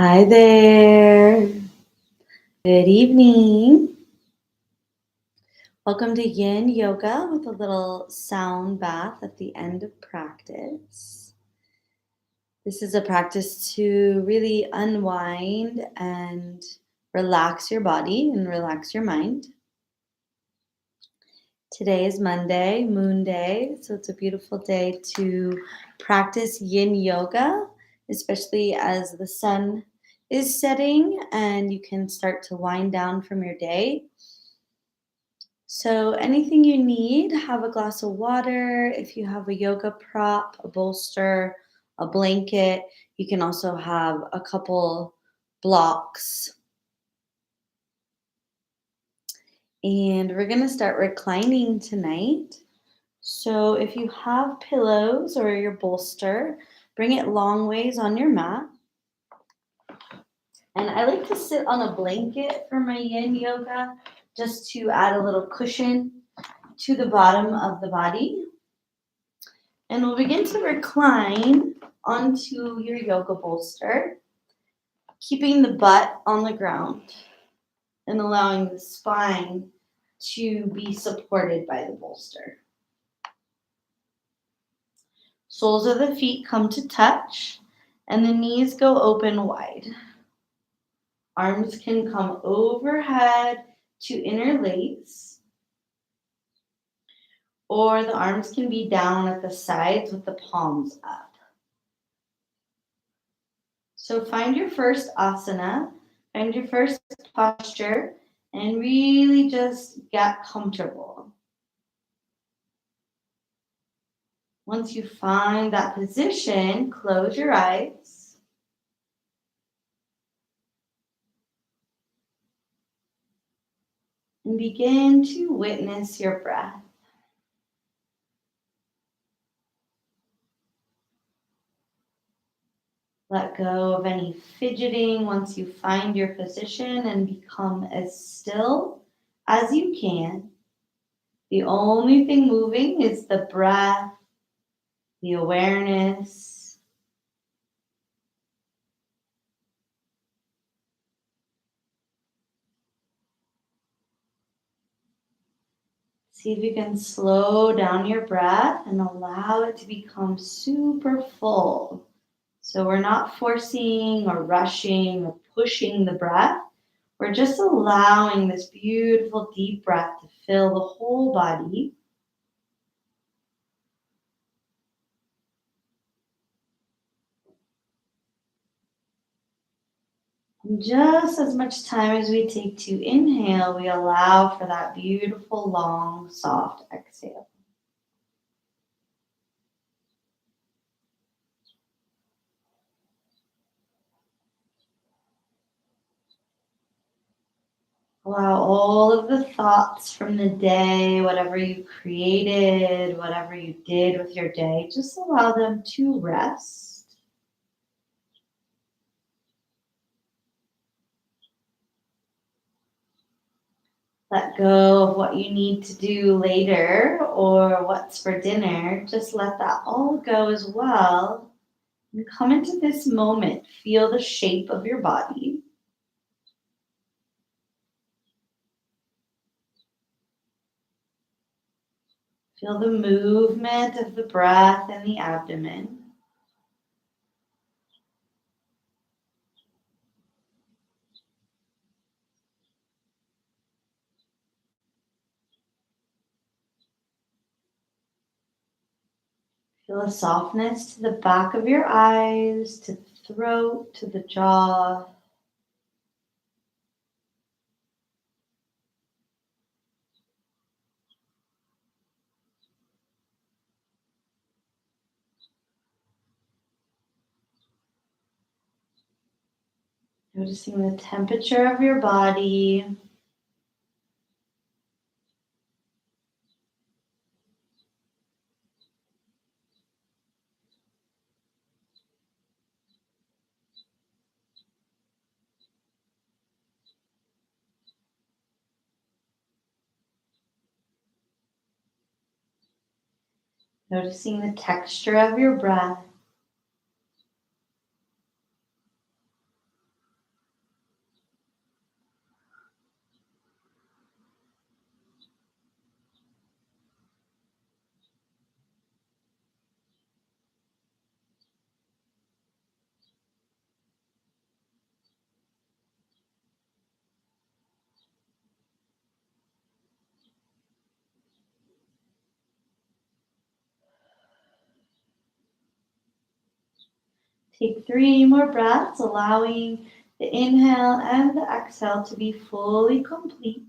Hi there. Good evening. Welcome to Yin Yoga with a little sound bath at the end of practice. This is a practice to really unwind and relax your body and relax your mind. Today is Monday, Moon Day, so it's a beautiful day to practice Yin Yoga, especially as the sun is setting and you can start to wind down from your day. So, anything you need, have a glass of water. If you have a yoga prop, a bolster, a blanket, you can also have a couple blocks. And we're going to start reclining tonight. So, if you have pillows or your bolster, bring it long ways on your mat. And I like to sit on a blanket for my yin yoga just to add a little cushion to the bottom of the body. And we'll begin to recline onto your yoga bolster, keeping the butt on the ground and allowing the spine to be supported by the bolster. Soles of the feet come to touch and the knees go open wide. Arms can come overhead to interlace, or the arms can be down at the sides with the palms up. So find your first asana, find your first posture, and really just get comfortable. Once you find that position, close your eyes. And begin to witness your breath. Let go of any fidgeting once you find your position and become as still as you can. The only thing moving is the breath, the awareness. See if you can slow down your breath and allow it to become super full. So we're not forcing or rushing or pushing the breath. We're just allowing this beautiful deep breath to fill the whole body. And just as much time as we take to inhale, we allow for that beautiful, long, soft exhale. Allow all of the thoughts from the day, whatever you created, whatever you did with your day, just allow them to rest. Let go of what you need to do later or what's for dinner. Just let that all go as well. And come into this moment. Feel the shape of your body. Feel the movement of the breath in the abdomen. Feel a softness to the back of your eyes, to the throat, to the jaw. Noticing the temperature of your body. Noticing the texture of your breath. Take 3 more breaths, allowing the inhale and the exhale to be fully complete.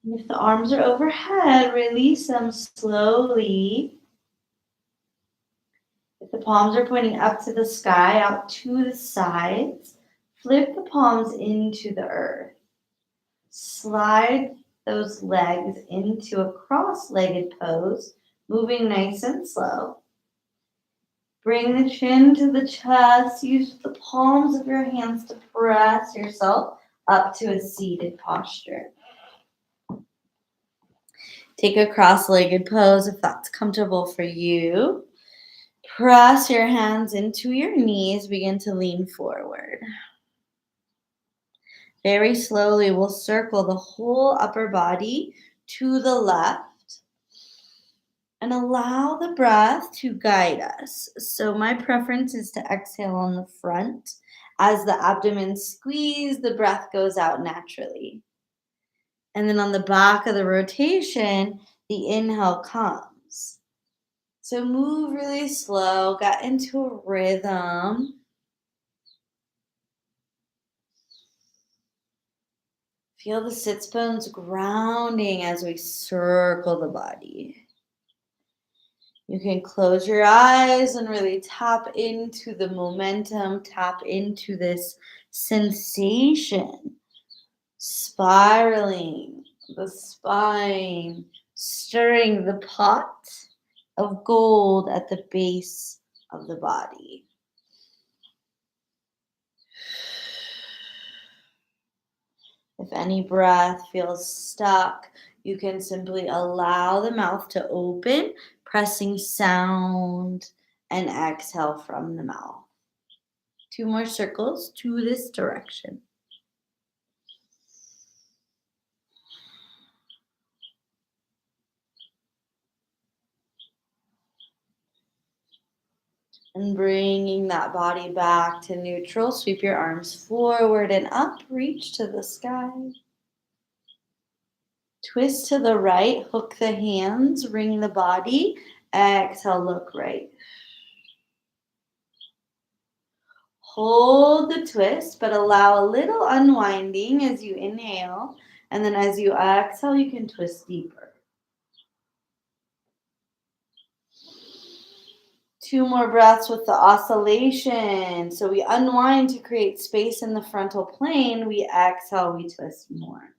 And if the arms are overhead, release them slowly. If the palms are pointing up to the sky, out to the sides, flip the palms into the earth. Slide those legs into a cross-legged pose, moving nice and slow. Bring the chin to the chest. Use the palms of your hands to press yourself up to a seated posture. Take a cross-legged pose if that's comfortable for you. Press your hands into your knees. Begin to lean forward. Very slowly, we'll circle the whole upper body to the left and allow the breath to guide us. So my preference is to exhale on the front. As the abdomen squeezes, the breath goes out naturally. And then on the back of the rotation, the inhale comes. So move really slow, get into a rhythm. Feel the sits bones grounding as we circle the body. You can close your eyes and really tap into the momentum, tap into this sensation, spiraling the spine, stirring the pot of gold at the base of the body. If any breath feels stuck, you can simply allow the mouth to open, pressing sound and exhale from the mouth. 2 more circles to this direction. And bringing that body back to neutral, sweep your arms forward and up, reach to the sky. Twist to the right, hook the hands, ring the body. Exhale, look right. Hold the twist, but allow a little unwinding as you inhale. And then as you exhale, you can twist deeper. 2 more breaths with the oscillation. So we unwind to create space in the frontal plane. We exhale, we twist more.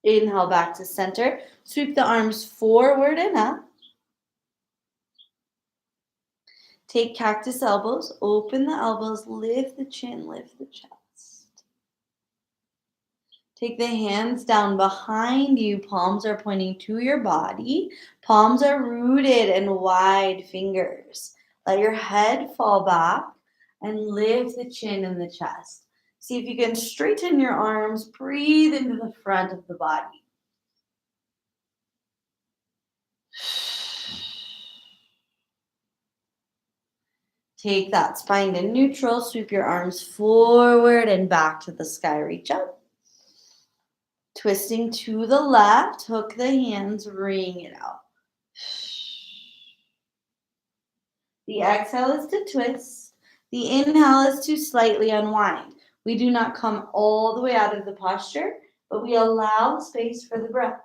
Inhale back to center. Sweep the arms forward and up. Take cactus elbows. Open the elbows. Lift the chin. Lift the chest. Take the hands down behind you. Palms are pointing to your body. Palms are rooted in wide fingers. Let your head fall back and lift the chin and the chest. See if you can straighten your arms. Breathe into the front of the body. Take that spine to neutral. Sweep your arms forward and back to the sky. Reach up. Twisting to the left. Hook the hands. Wring it out. The exhale is to twist. The inhale is to slightly unwind. We do not come all the way out of the posture, but we allow space for the breath.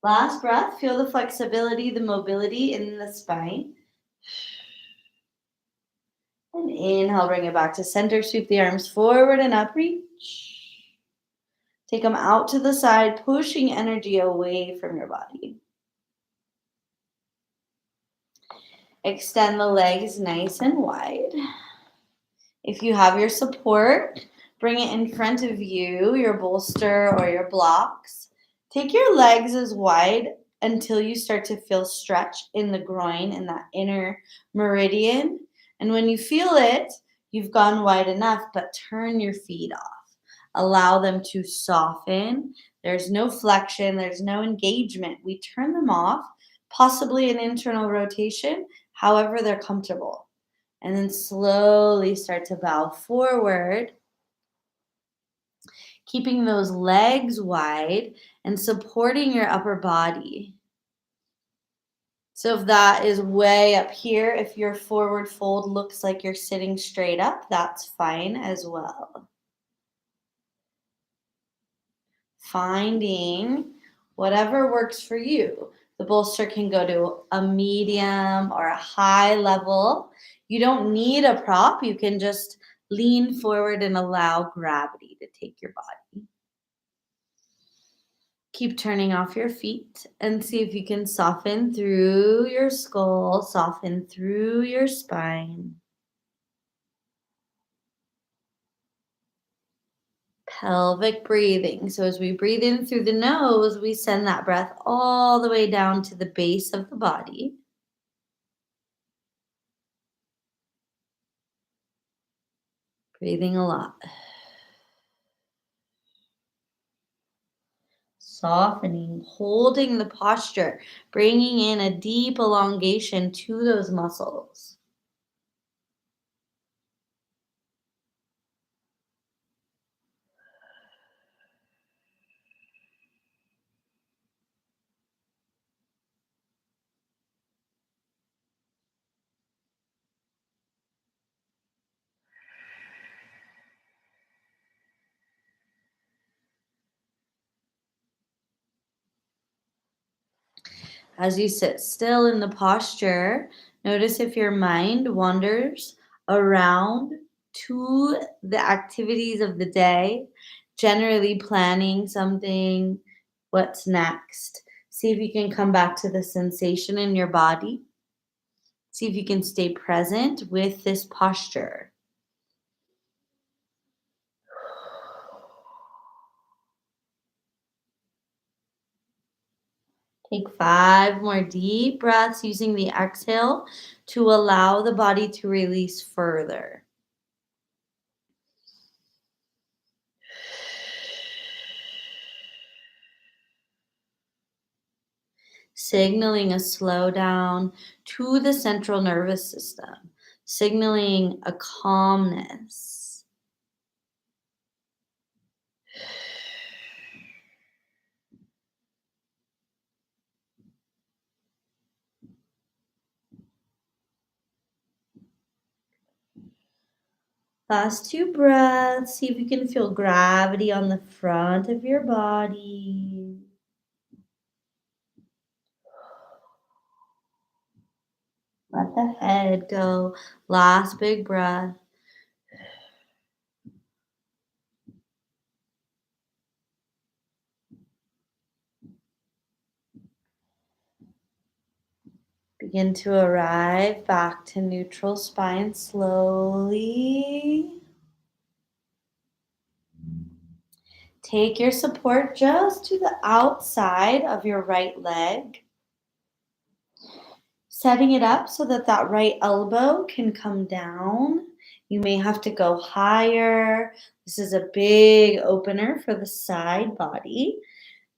Last breath, feel the flexibility, the mobility in the spine. And inhale, bring it back to center. Sweep the arms forward and up, reach. Take them out to the side, pushing energy away from your body. Extend the legs nice and wide. If you have your support, bring it in front of you, your bolster or your blocks. Take your legs as wide until you start to feel stretch in the groin and that inner meridian. And when you feel it, you've gone wide enough, but turn your feet off. Allow them to soften. There's no flexion, there's no engagement. We turn them off, possibly an internal rotation, however they're comfortable. And then slowly start to bow forward, keeping those legs wide and supporting your upper body. So if that is way up here, if your forward fold looks like you're sitting straight up, that's fine as well. Finding whatever works for you. The bolster can go to a medium or a high level. You don't need a prop. You can just lean forward and allow gravity to take your body. Keep turning off your feet and see if you can soften through your skull, soften through your spine. Pelvic breathing. So as we breathe in through the nose, we send that breath all the way down to the base of the body. Breathing a lot. Softening, holding the posture, bringing in a deep elongation to those muscles. As you sit still in the posture, notice if your mind wanders around to the activities of the day, generally planning something, what's next. See if you can come back to the sensation in your body. See if you can stay present with this posture. Take 5 more deep breaths using the exhale to allow the body to release further. Signaling a slowdown to the central nervous system, signaling a calmness. Last 2 breaths. See if you can feel gravity on the front of your body. Let the head go. Last big breath. Begin to arrive back to neutral spine slowly. Take your support just to the outside of your right leg. Setting it up so that that right elbow can come down. You may have to go higher. This is a big opener for the side body.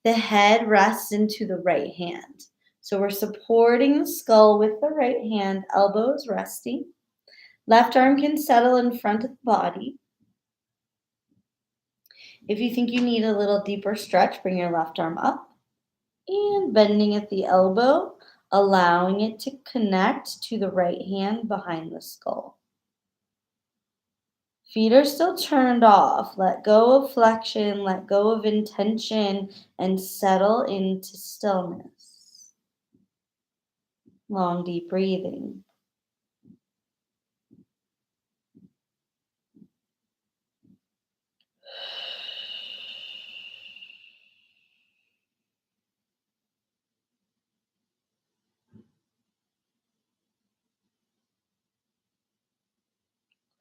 The head rests into the right hand. So we're supporting the skull with the right hand, elbows resting. Left arm can settle in front of the body. If you think you need a little deeper stretch, bring your left arm up and bending at the elbow, allowing it to connect to the right hand behind the skull. Feet are still turned off. Let go of flexion, let go of intention, and settle into stillness. Long, deep breathing.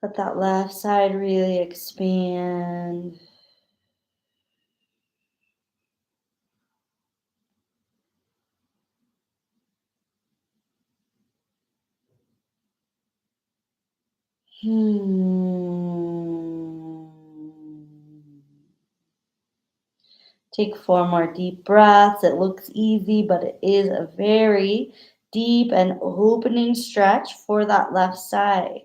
Let that left side really expand. Take 4 more deep breaths. It looks easy, but it is a very deep and opening stretch for that left side.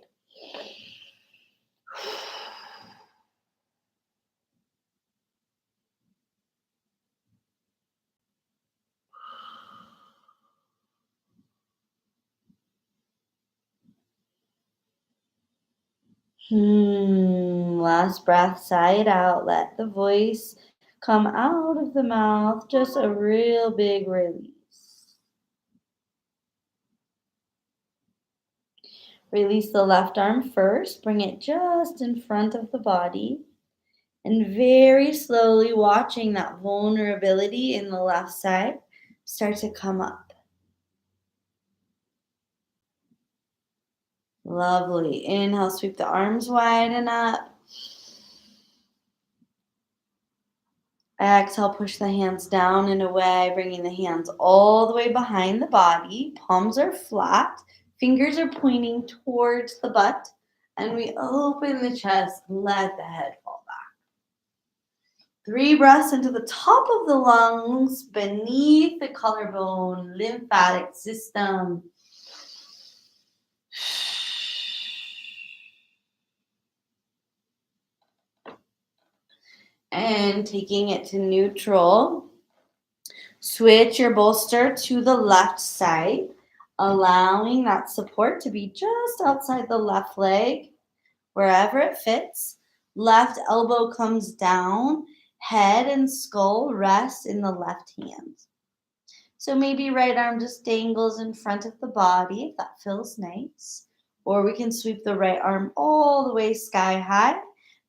Last breath, side out. Let the voice come out of the mouth. Just a real big release. Release the left arm first. Bring it just in front of the body. And very slowly watching that vulnerability in the left side start to come up. Lovely. Inhale, sweep the arms wide and up. Exhale, push the hands down and away, bringing the hands all the way behind the body. Palms are flat. Fingers are pointing towards the butt. And we open the chest, let the head fall back. 3 breaths into the top of the lungs, beneath the collarbone, lymphatic system. And taking it to neutral, switch your bolster to the left side, allowing that support to be just outside the left leg, wherever it fits. Left elbow comes down, head and skull rest in the left hand. So maybe right arm just dangles in front of the body if that feels nice. Or we can sweep the right arm all the way sky high,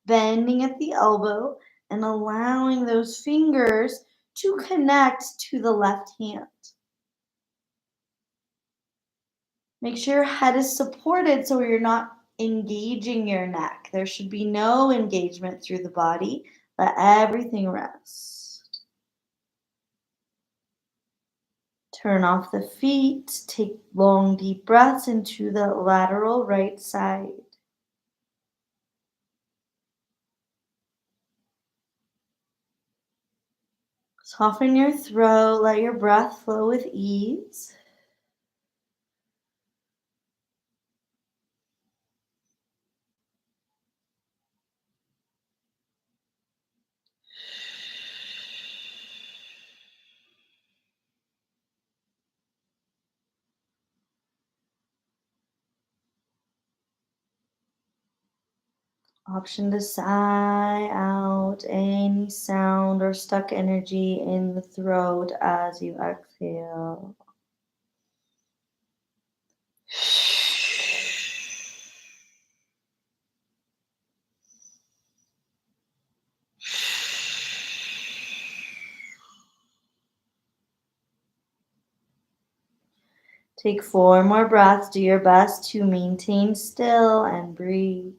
bending at the elbow and allowing those fingers to connect to the left hand. Make sure your head is supported so you're not engaging your neck. There should be no engagement through the body. Let everything rest. Turn off the feet. Take long, deep breaths into the lateral right side. Soften your throat. Let your breath flow with ease. Option to sigh out any sound or stuck energy in the throat as you exhale. Take 4 more breaths. Do your best to maintain still and breathe.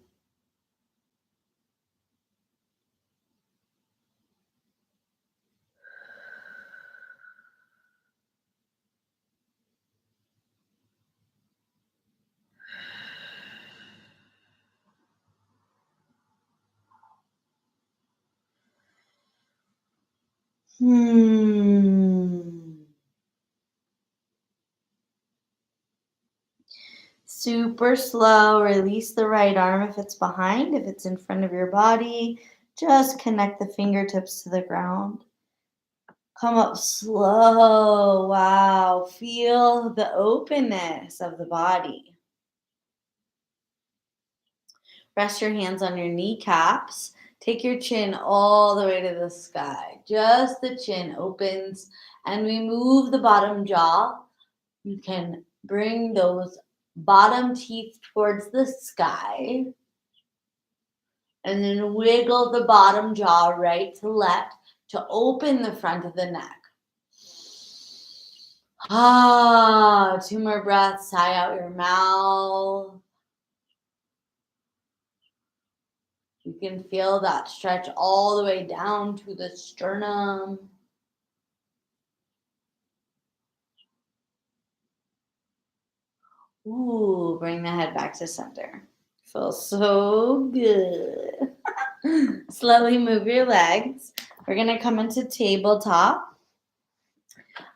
Super slow. Release the right arm if it's behind. If it's in front of your body, just connect the fingertips to the ground. Come up slow. Wow. Feel the openness of the body. Rest your hands on your kneecaps. Take your chin all the way to the sky. Just the chin opens, and we move the bottom jaw. You can bring those bottom teeth towards the sky. And then wiggle the bottom jaw right to left to open the front of the neck. 2 more breaths. Sigh out your mouth. You can feel that stretch all the way down to the sternum. Bring the head back to center. Feels so good. Slowly move your legs. We're going to come into tabletop.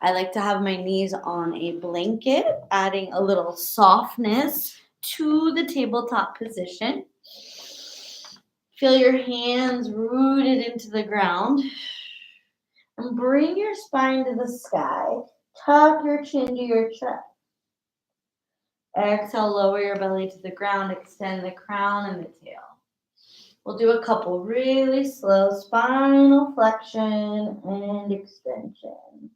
I like to have my knees on a blanket, adding a little softness to the tabletop position. Feel your hands rooted into the ground. And bring your spine to the sky. Tuck your chin to your chest. Exhale, lower your belly to the ground. Extend the crown and the tail. We'll do a couple really slow spinal flexion and extension.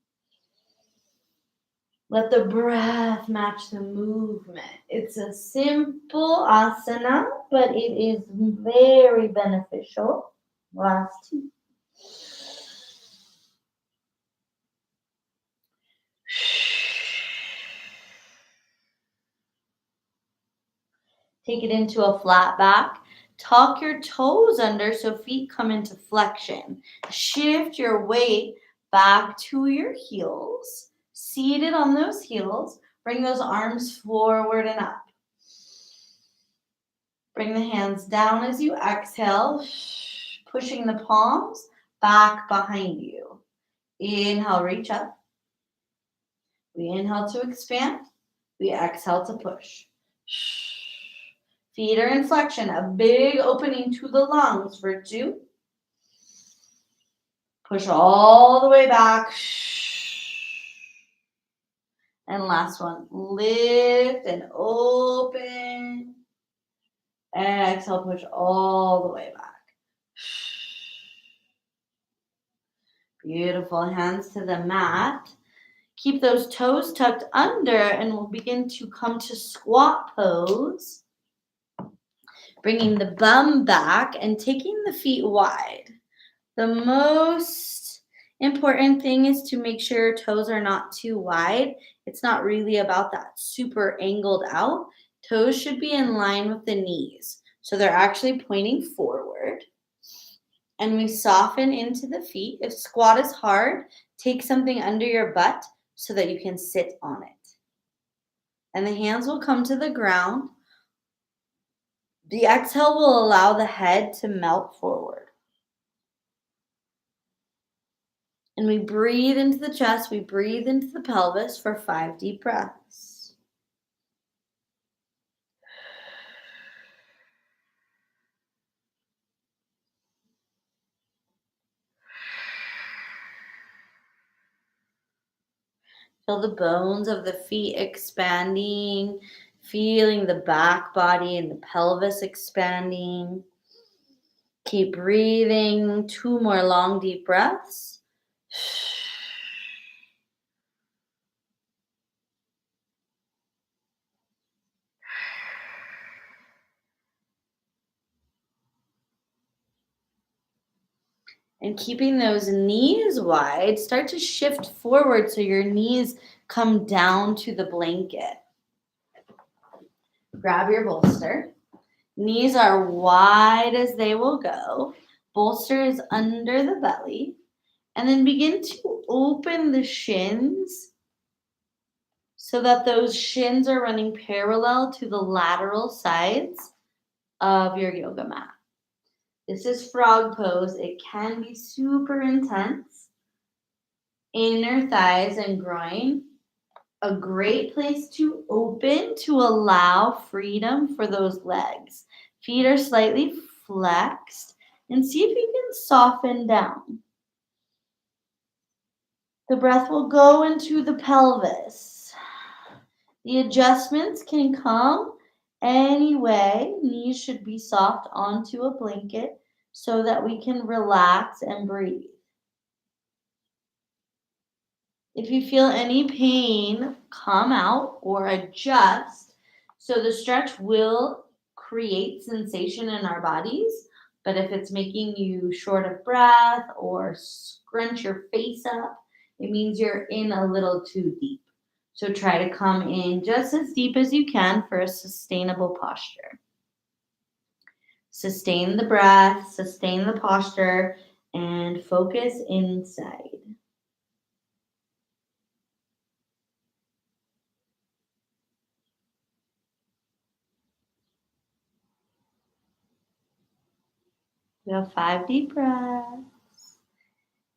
Let the breath match the movement. It's a simple asana, but it is very beneficial. Last two. Take it into a flat back. Tuck your toes under so feet come into flexion. Shift your weight back to your heels. Seated on those heels. Bring those arms forward and up. Bring the hands down as you exhale, pushing the palms back behind you. Inhale, reach up. We inhale to expand. We exhale to push. Feet are in flexion, a big opening to the lungs for 2. Push all the way back. And last one, lift and open. Exhale, push all the way back. Beautiful. Hands to the mat. Keep those toes tucked under and we'll begin to come to squat pose. Bringing the bum back and taking the feet wide. The most important thing is to make sure your toes are not too wide. It's not really about that super angled out. Toes should be in line with the knees. So they're actually pointing forward. And we soften into the feet. If squat is hard, take something under your butt so that you can sit on it. And the hands will come to the ground. The exhale will allow the head to melt forward. And we breathe into the chest, we breathe into the pelvis for 5 deep breaths. Feel the bones of the feet expanding, feeling the back body and the pelvis expanding. Keep breathing. 2 more long, deep breaths. And keeping those knees wide, start to shift forward so your knees come down to the blanket. Grab your bolster. Knees are wide as they will go. Bolster is under the belly. And then begin to open the shins so that those shins are running parallel to the lateral sides of your yoga mat. This is frog pose. It can be super intense. Inner thighs and groin. A great place to open to allow freedom for those legs. Feet are slightly flexed and see if you can soften down. The breath will go into the pelvis. The adjustments can come any way. Knees should be soft onto a blanket so that we can relax and breathe. If you feel any pain, come out or adjust. So the stretch will create sensation in our bodies, but if it's making you short of breath or scrunch your face up, it means you're in a little too deep. So try to come in just as deep as you can for a sustainable posture. Sustain the breath, sustain the posture, and focus inside. We have 5 deep breaths.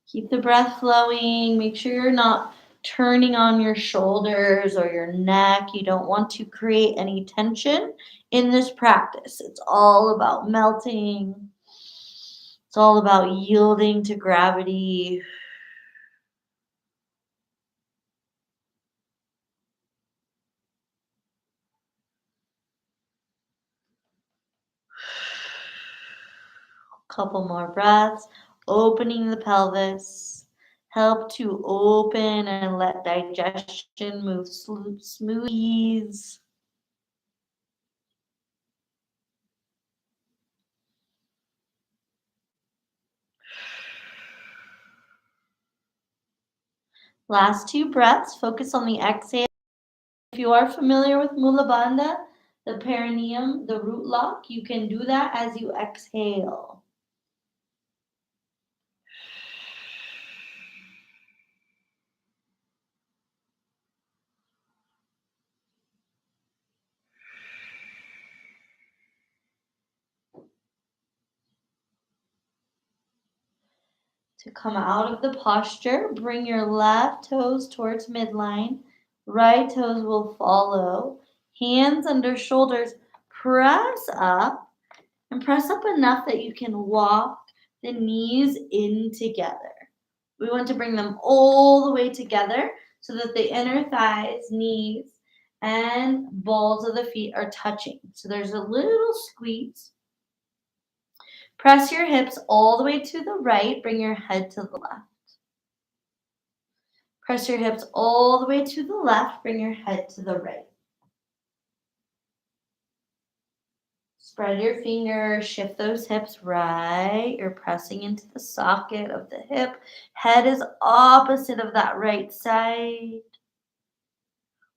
Keep the breath flowing. Make sure you're not turning on your shoulders or your neck. You don't want to create any tension in this practice. It's all about melting. It's all about yielding to gravity. Couple more breaths, opening the pelvis. Help to open and let digestion move smooth ease. Last 2 breaths, focus on the exhale. If you are familiar with Mula Bandha, the perineum, the root lock, you can do that as you exhale. To come out of the posture, bring your left toes towards midline. Right toes will follow. Hands under shoulders. Press up and press up enough that you can walk the knees in together. We want to bring them all the way together so that the inner thighs, knees, and balls of the feet are touching. So there's a little squeeze. Press your hips all the way to the right. Bring your head to the left. Press your hips all the way to the left. Bring your head to the right. Spread your fingers. Shift those hips right. You're pressing into the socket of the hip. Head is opposite of that right side.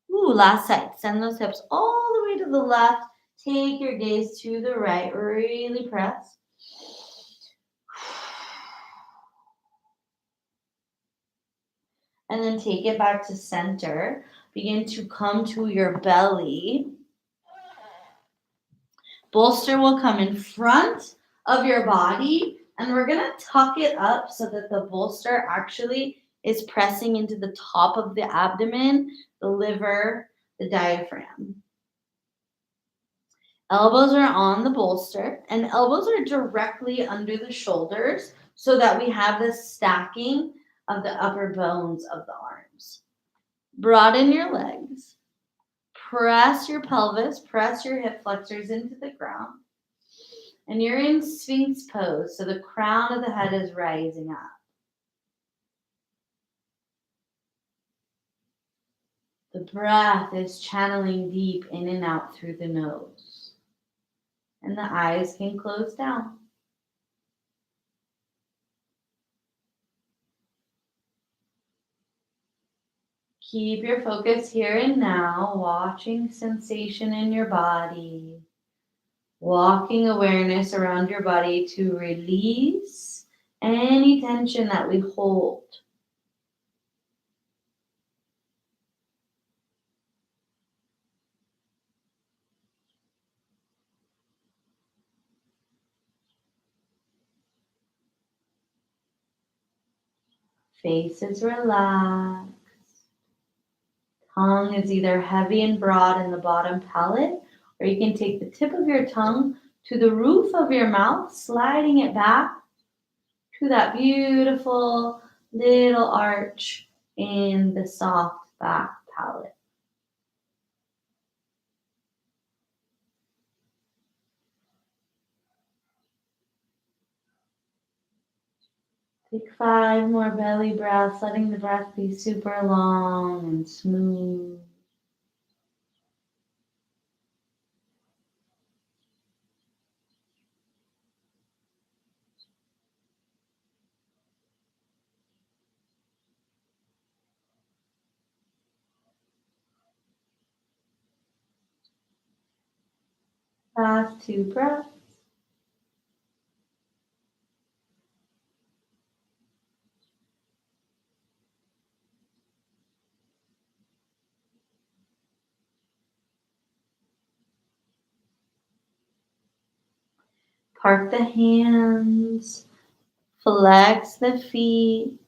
Ooh, last side. Send those hips all the way to the left. Take your gaze to the right. Really press. And then take it back to center. Begin to come to your belly. Bolster will come in front of your body, and we're going to tuck it up so that the bolster actually is pressing into the top of the abdomen, the liver, the diaphragm. Elbows are on the bolster, and elbows are directly under the shoulders so that we have this stacking of the upper bones of the arms. Broaden your legs. Press your pelvis, press your hip flexors into the ground. And you're in Sphinx pose, so the crown of the head is rising up. The breath is channeling deep in and out through the nose. And the eyes can close down. Keep your focus here and now, watching sensation in your body. Walking awareness around your body to release any tension that we hold. Face is relaxed. Tongue is either heavy and broad in the bottom palate, or you can take the tip of your tongue to the roof of your mouth, sliding it back to that beautiful little arch in the soft back palate. Take 5 more belly breaths, letting the breath be super long and smooth. Last 2 breaths. Park the hands, flex the feet,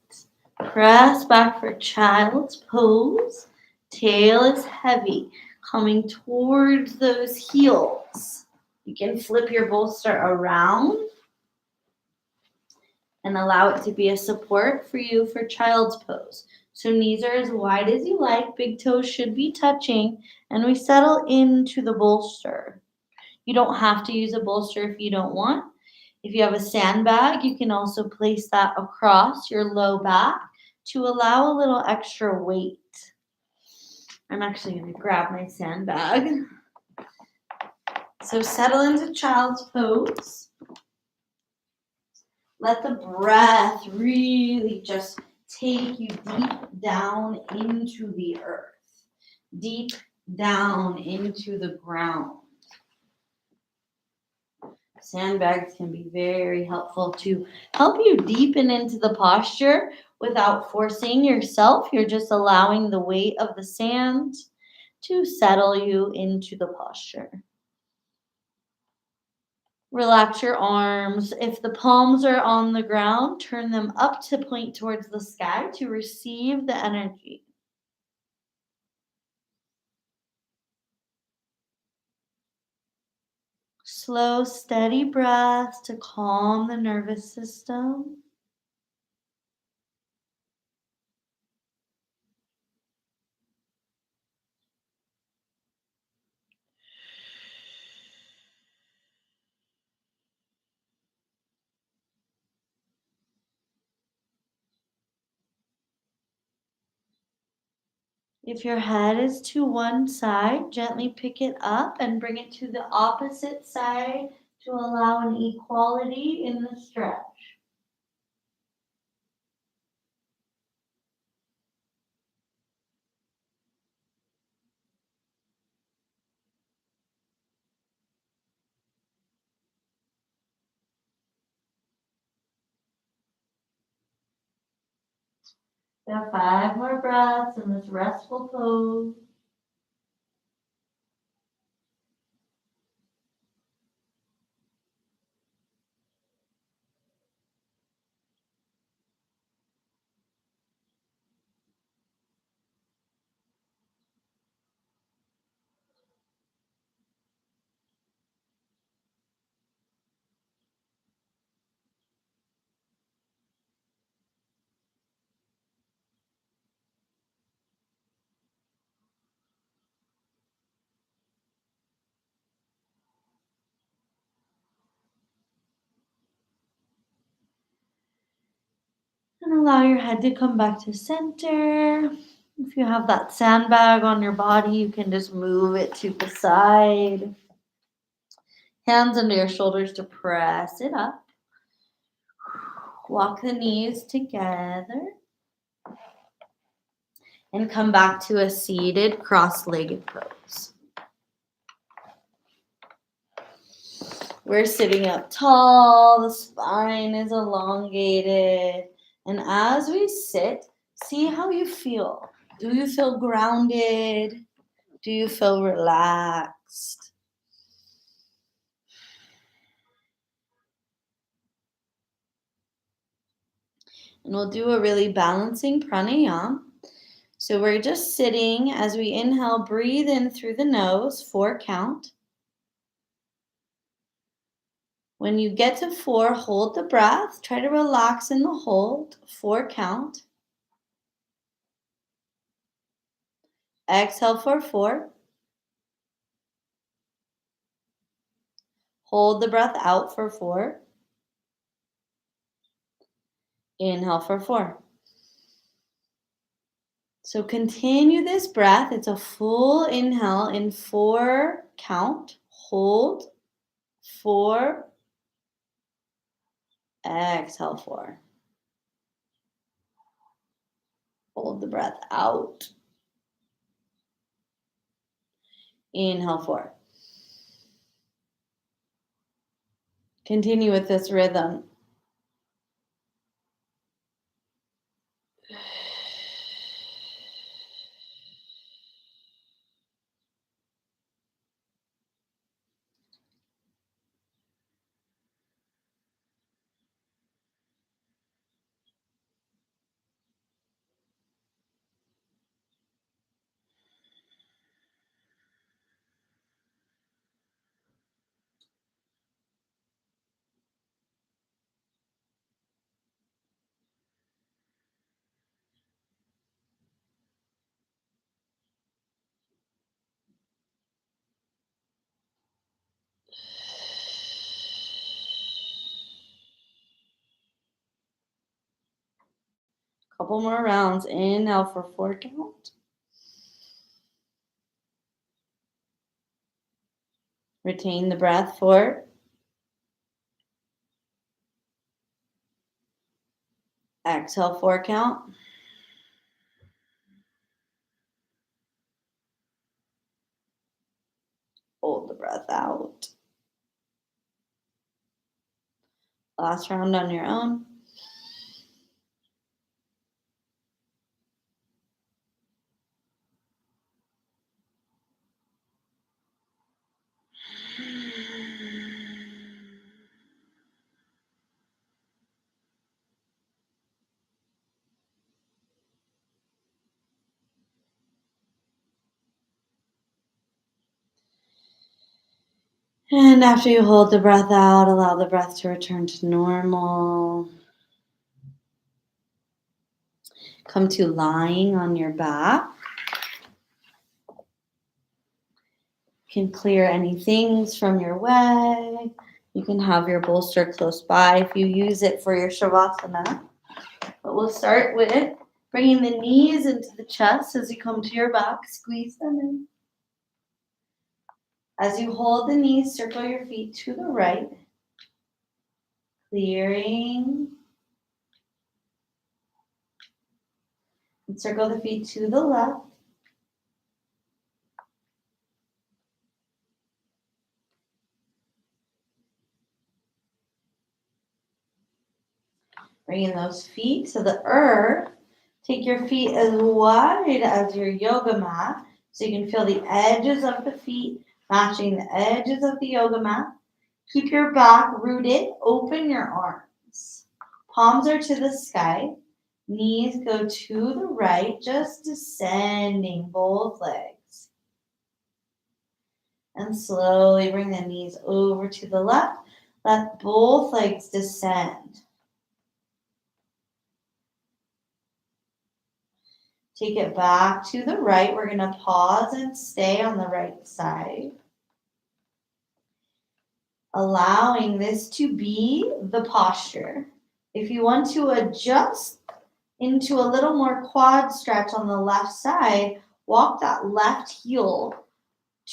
press back for child's pose. Tail is heavy, coming towards those heels. You can flip your bolster around and allow it to be a support for you for child's pose. So knees are as wide as you like, big toes should be touching, and we settle into the bolster. You don't have to use a bolster if you don't want. If you have a sandbag, you can also place that across your low back to allow a little extra weight. I'm actually going to grab my sandbag. So settle into child's pose. Let the breath really just take you deep down into the earth, deep down into the ground. Sandbags can be very helpful to help you deepen into the posture without forcing yourself. You're just allowing the weight of the sand to settle you into the posture. Relax your arms. If the palms are on the ground, turn them up to point towards the sky to receive the energy. Slow, steady breaths to calm the nervous system. If your head is to one side, gently pick it up and bring it to the opposite side to allow an equality in the stretch. We have 5 more breaths in this restful pose. And allow your head to come back to center. If you have that sandbag on your body, you can just move it to the side. Hands under your shoulders to press it up. Walk the knees together. And come back to a seated cross-legged pose. We're sitting up tall, the spine is elongated. And as we sit, see how you feel. Do you feel grounded? Do you feel relaxed? And we'll do a really balancing pranayama. So we're just sitting. As we inhale, breathe in through the nose, 4 count. When you get to 4, hold the breath. Try to relax in the hold, 4 count. Exhale for 4. Hold the breath out for 4. Inhale for 4. So continue this breath. It's a full inhale in 4 count. Hold 4. Exhale 4. Hold the breath out. Inhale 4. Continue with this rhythm. Couple more rounds. Inhale for 4 count. Retain the breath for. Exhale 4 count. Hold the breath out. Last round on your own. And after you hold the breath out, allow the breath to return to normal. Come to lying on your back. You can clear any things from your way. You can have your bolster close by if you use it for your Shavasana. But we'll start with bringing the knees into the chest as you come to your back. Squeeze them in. As you hold the knees, circle your feet to the right. Clearing. And circle the feet to the left. Bringing those feet to the earth. Take your feet as wide as your yoga mat so you can feel the edges of the feet matching the edges of the yoga mat. Keep your back rooted. Open your arms. Palms are to the sky. Knees go to the right, just descending both legs. And slowly bring the knees over to the left. Let both legs descend. Take it back to the right. We're going to pause and stay on the right side. Allowing this to be the posture. If you want to adjust into a little more quad stretch on the left side, walk that left heel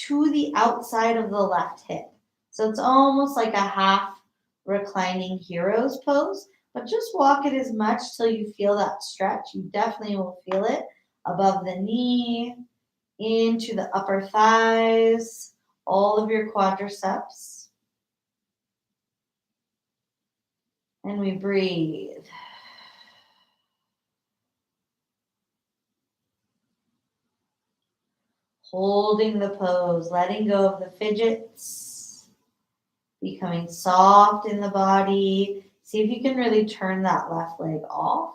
to the outside of the left hip. So it's almost like a half reclining hero's pose, but just walk it as much till you feel that stretch. You definitely will feel it above the knee, into the upper thighs, all of your quadriceps. And we breathe. Holding the pose, letting go of the fidgets, becoming soft in the body. See if you can really turn that left leg off.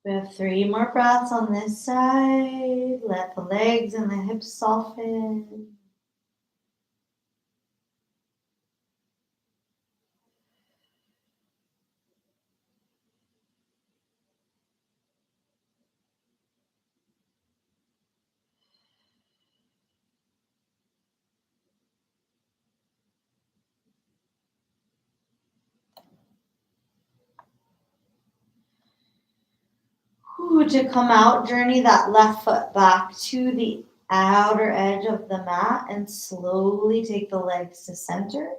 We have 3 more breaths on this side. Let the legs and the hips soften. To come out, journey that left foot back to the outer edge of the mat and slowly take the legs to center.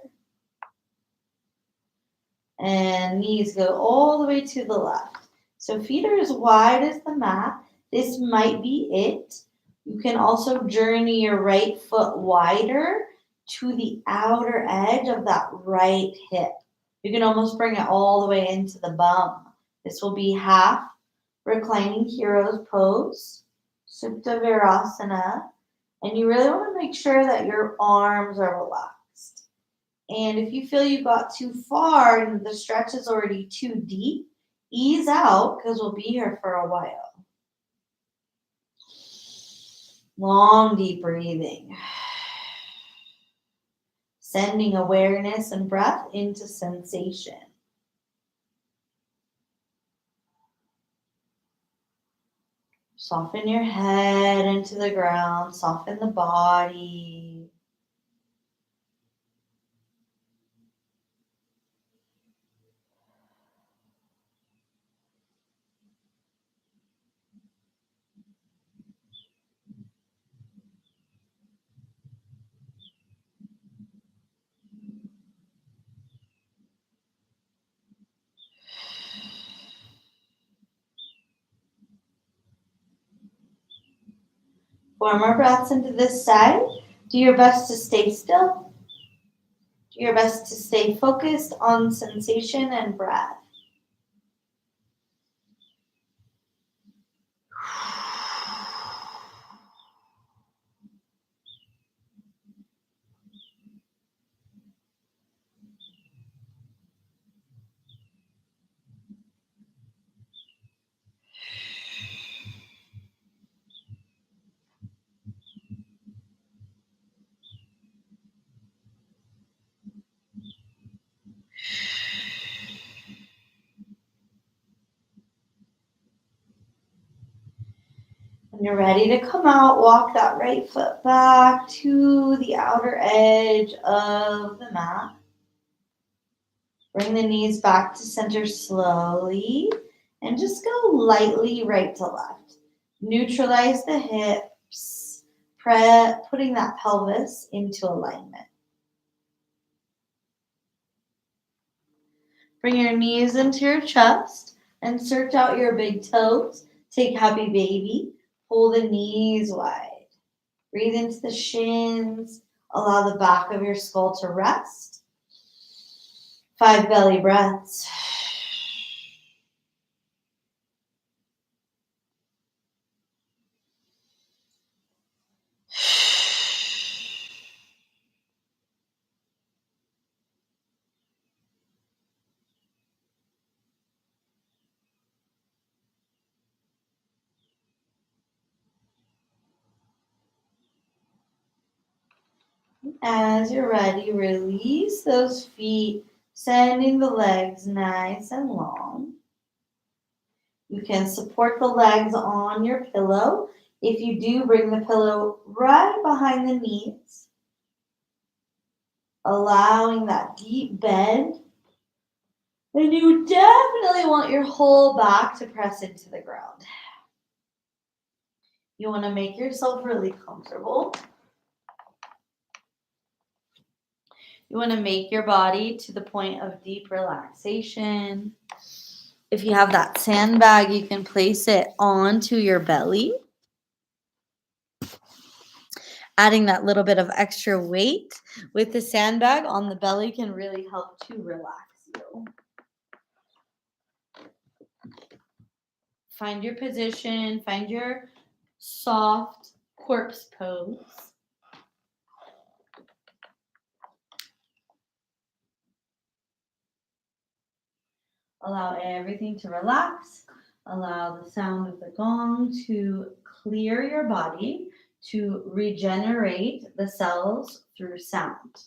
And knees go all the way to the left. So feet are as wide as the mat. This might be it. You can also journey your right foot wider to the outer edge of that right hip. You can almost bring it all the way into the bum. This will be half reclining hero's pose, Supta Virasana, and you really want to make sure that your arms are relaxed. And if you feel you got too far and the stretch is already too deep, ease out because we'll be here for a while. Long, deep breathing. sending awareness and breath into sensation. Soften your head into the ground, soften the body. Four more breaths into this side. Do your best to stay still. Do your best to stay focused on sensation and breath. When you're ready to come out, walk that right foot back to the outer edge of the mat. Bring the knees back to center slowly and just go lightly right to left. Neutralize the hips, putting that pelvis into alignment. Bring your knees into your chest and search out your big toes. Take happy baby. Pull the knees wide. Breathe into the shins. Allow the back of your skull to rest. 5 belly breaths. As you're ready, release those feet, sending the legs nice and long. You can support the legs on your pillow. If you do, bring the pillow right behind the knees, allowing that deep bend. And you definitely want your whole back to press into the ground. You want to make yourself really comfortable. You want to make your body to the point of deep relaxation. If you have that sandbag, you can place it onto your belly. Adding that little bit of extra weight with the sandbag on the belly can really help to relax you. Find your position, find your soft corpse pose. Allow everything to relax. Allow the sound of the gong to clear your body, to regenerate the cells through sound.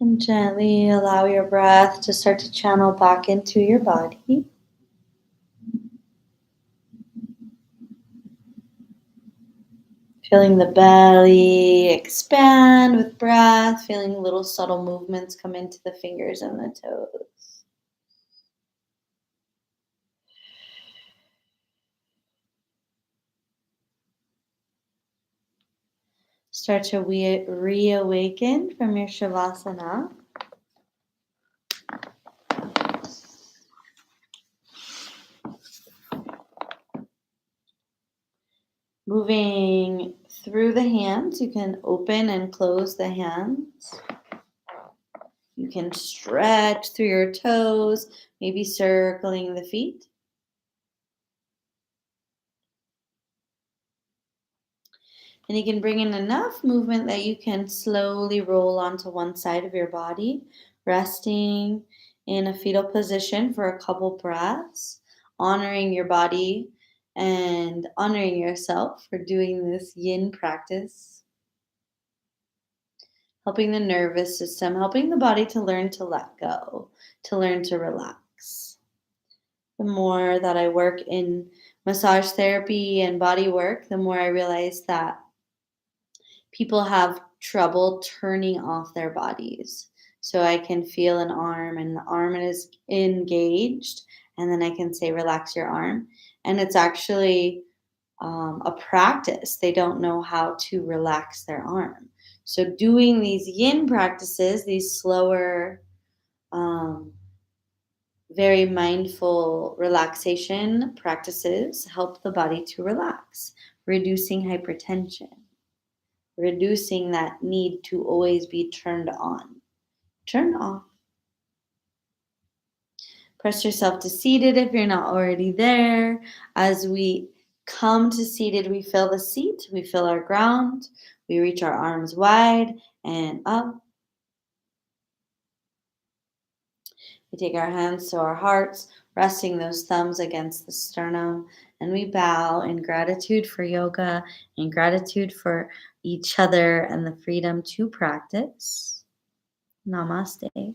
And gently allow your breath to start to channel back into your body. Feeling the belly expand with breath, feeling little subtle movements come into the fingers and the toes. Start to reawaken from your Shavasana. Moving through the hands, you can open and close the hands. You can stretch through your toes, maybe circling the feet. And you can bring in enough movement that you can slowly roll onto one side of your body, resting in a fetal position for a couple breaths, honoring your body and honoring yourself for doing this yin practice, helping the nervous system, helping the body to learn to let go, to learn to relax. The more that I work in massage therapy and body work, the more I realize that people have trouble turning off their bodies. So I can feel an arm and the arm is engaged, and then I can say, relax your arm. And it's actually a practice. They don't know how to relax their arm. So doing these yin practices, these slower, um, very mindful relaxation practices help the body to relax, reducing hypertension, reducing that need to always be turned on. Turn off. Press yourself to seated if you're not already there. As we come to seated, we feel the seat, we feel our ground, we reach our arms wide and up. We take our hands to our hearts, resting those thumbs against the sternum, and we bow in gratitude for yoga, in gratitude for each other and the freedom to practice. Namaste.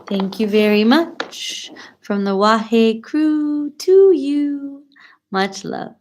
Thank you very much. From the Wahe crew to you, much love.